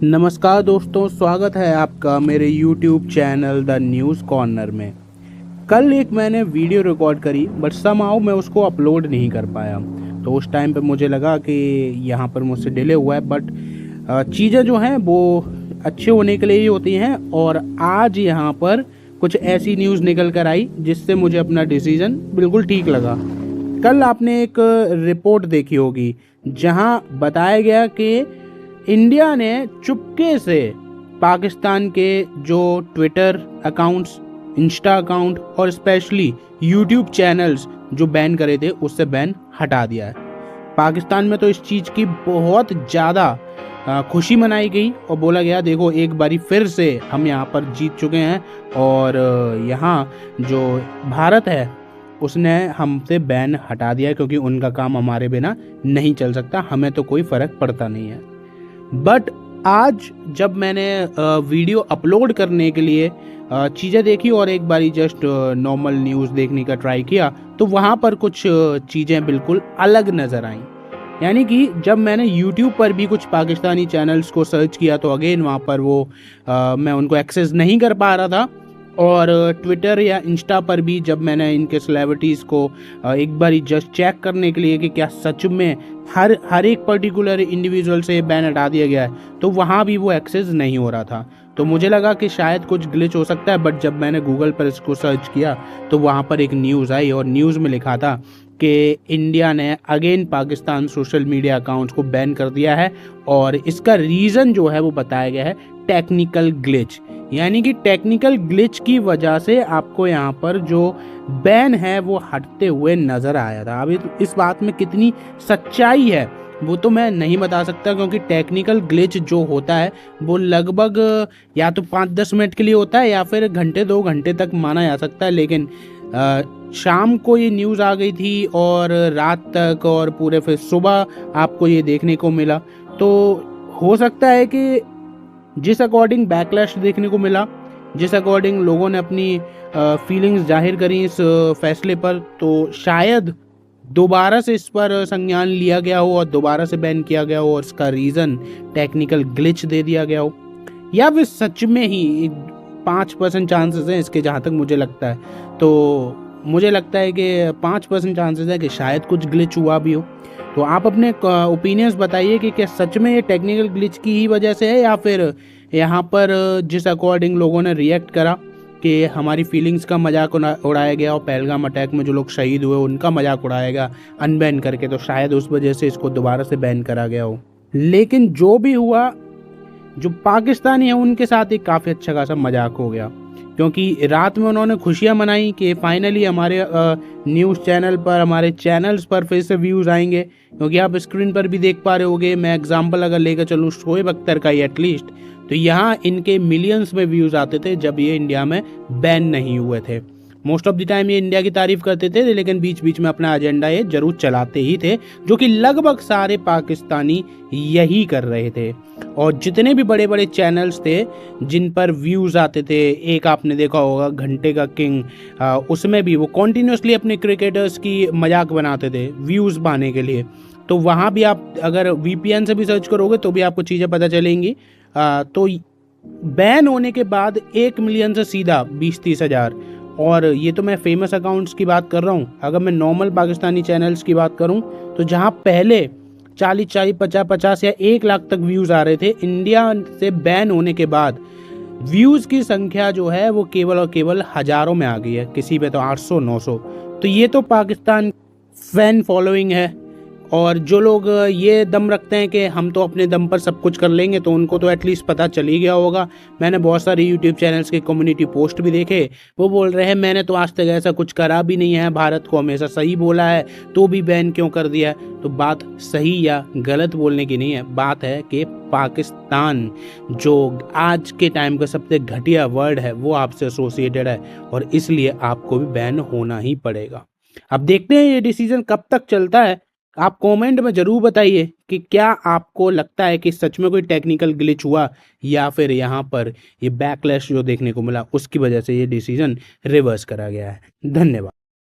नमस्कार दोस्तों, स्वागत है आपका मेरे YouTube channel the news corner में। कल एक मैंने वीडियो रिकॉर्ड करी बट समहाउ मैं उसको अपलोड नहीं कर पाया। तो उस टाइम पे मुझे लगा कि यहाँ पर मुझसे डिले हुआ है, बट चीज़ें जो हैं वो अच्छे होने के लिए ही होती हैं। और आज यहाँ पर कुछ ऐसी न्यूज़ निकल कर आई जिससे मुझे अपना डिसीज़न बिल्कुल ठीक लगा। कल आपने एक रिपोर्ट देखी होगी जहाँ बताया गया कि इंडिया ने चुपके से पाकिस्तान के जो ट्विटर अकाउंट्स, इंस्टा अकाउंट और स्पेशली यूट्यूब चैनल्स जो बैन करे थे उससे बैन हटा दिया है। पाकिस्तान में तो इस चीज़ की बहुत ज़्यादा खुशी मनाई गई और बोला गया देखो एक बारी फिर से हम यहाँ पर जीत चुके हैं और यहाँ जो भारत है उसने हमसे बैन हटा दिया क्योंकि उनका काम हमारे बिना नहीं चल सकता, हमें तो कोई फ़र्क पड़ता नहीं है। बट आज जब मैंने वीडियो अपलोड करने के लिए चीज़ें देखी और एक बारी जस्ट नॉर्मल न्यूज़ देखने का ट्राई किया तो वहाँ पर कुछ चीज़ें बिल्कुल अलग नज़र आईं। यानी कि जब मैंने YouTube पर भी कुछ पाकिस्तानी चैनल्स को सर्च किया तो अगेन वहाँ पर वो मैं उनको एक्सेस नहीं कर पा रहा था। और ट्विटर या इंस्टा पर भी जब मैंने इनके सेलिब्रिटीज़ को एक बारी जस्ट चेक करने के लिए कि क्या सच में हर एक पर्टिकुलर इंडिविजुअल से बैन हटा दिया गया है तो वहाँ भी वो एक्सेस नहीं हो रहा था। तो मुझे लगा कि शायद कुछ ग्लिच हो सकता है, बट जब मैंने गूगल पर इसको सर्च किया तो वहाँ पर एक न्यूज़ आई और न्यूज़ में लिखा था कि इंडिया ने again Pakistan social media accounts को बैन कर दिया है और इसका रीज़न जो है वो बताया गया है टेक्निकल ग्लिच। यानी कि टेक्निकल ग्लिच की वजह से आपको यहाँ पर जो बैन है वो हटते हुए नज़र आया था। अभी इस बात में कितनी सच्चाई है वो तो मैं नहीं बता सकता क्योंकि टेक्निकल ग्लिच जो होता है वो लगभग या तो 5-10 मिनट के लिए होता है या फिर घंटे 2 घंटे तक माना जा सकता है। लेकिन शाम को ये न्यूज़ आ गई थी और रात तक और पूरे फिर सुबह आपको ये देखने को मिला। तो हो सकता है कि जिस अकॉर्डिंग बैकलैश देखने को मिला, जिस अकॉर्डिंग लोगों ने अपनी फीलिंग्स जाहिर करी इस फैसले पर, तो शायद दोबारा से इस पर संज्ञान लिया गया हो और दोबारा से बैन किया गया हो और इसका रीज़न टेक्निकल ग्लिच दे दिया गया हो, या फिर सच में ही 5% चांसेस हैं इसके, जहाँ तक मुझे लगता है। तो मुझे लगता है कि 5% चांसेस है कि शायद कुछ ग्लिच हुआ भी हो। तो आप अपने ओपिनियंस बताइए कि क्या सच में ये टेक्निकल ग्लिच की ही वजह से है या फिर यहाँ पर जिस अकॉर्डिंग लोगों ने रिएक्ट करा कि हमारी फीलिंग्स का मजाक उड़ाया गया और पहलगाम अटैक में जो लोग शहीद हुए उनका मजाक उड़ाया गया अनबैन करके, तो शायद उस वजह से इसको दोबारा से बैन करा गया हो। लेकिन जो भी हुआ, जो पाकिस्तानी है उनके साथ एक काफ़ी अच्छा खासा मजाक हो गया क्योंकि रात में उन्होंने खुशियां मनाई कि फाइनली हमारे न्यूज़ चैनल पर, हमारे चैनल्स पर फिर से व्यूज़ आएंगे। क्योंकि आप स्क्रीन पर भी देख पा रहे होगे, मैं एग्जांपल अगर लेकर चलूँ शोएब अख्तर का ही एटलीस्ट, तो यहाँ इनके मिलियंस में व्यूज़ आते थे जब ये इंडिया में बैन नहीं हुए थे। मोस्ट ऑफ द टाइम ये इंडिया की तारीफ करते थे लेकिन बीच बीच में अपना एजेंडा ये जरूर चलाते ही थे, जो कि लगभग सारे पाकिस्तानी यही कर रहे थे। और जितने भी बड़े बड़े चैनल्स थे जिन पर व्यूज़ आते थे, एक आपने देखा होगा घंटे का किंग, उसमें भी वो कॉन्टीन्यूसली अपने क्रिकेटर्स की मजाक बनाते थे व्यूज़ पाने के लिए। तो वहाँ भी आप अगर VPN से भी सर्च करोगे तो भी आपको चीज़ें पता चलेंगी। तो बैन होने के बाद 1 मिलियन से सीधा 20-30 हज़ार, और ये तो मैं फेमस अकाउंट्स की बात कर रहा हूँ। अगर मैं नॉर्मल पाकिस्तानी चैनल्स की बात करूँ तो जहाँ पहले 40-40, 50-50 या 1 लाख तक व्यूज़ आ रहे थे, इंडिया से बैन होने के बाद व्यूज़ की संख्या जो है वो केवल और केवल हज़ारों में आ गई है, किसी पे तो 800-900। तो ये तो पाकिस्तान फैन फॉलोइंग है। और जो लोग ये दम रखते हैं कि हम तो अपने दम पर सब कुछ कर लेंगे तो उनको तो एटलीस्ट पता चल ही गया होगा। मैंने बहुत सारे यूट्यूब चैनल्स के कम्युनिटी पोस्ट भी देखे, वो बोल रहे हैं मैंने तो आज तक ऐसा कुछ करा भी नहीं है, भारत को हमेशा सही बोला है तो भी बैन क्यों कर दिया है। तो बात सही या गलत बोलने की नहीं है, बात है कि पाकिस्तान जो आज के टाइम का सबसे घटिया वर्ड है वो आपसे एसोसिएटेड है और इसलिए आपको भी बैन होना ही पड़ेगा। अब देखते हैं ये डिसीजन कब तक चलता है। आप कमेंट में ज़रूर बताइए कि क्या आपको लगता है कि सच में कोई टेक्निकल ग्लिच हुआ या फिर यहाँ पर ये बैकलैश जो देखने को मिला उसकी वजह से ये डिसीजन रिवर्स करा गया है। धन्यवाद।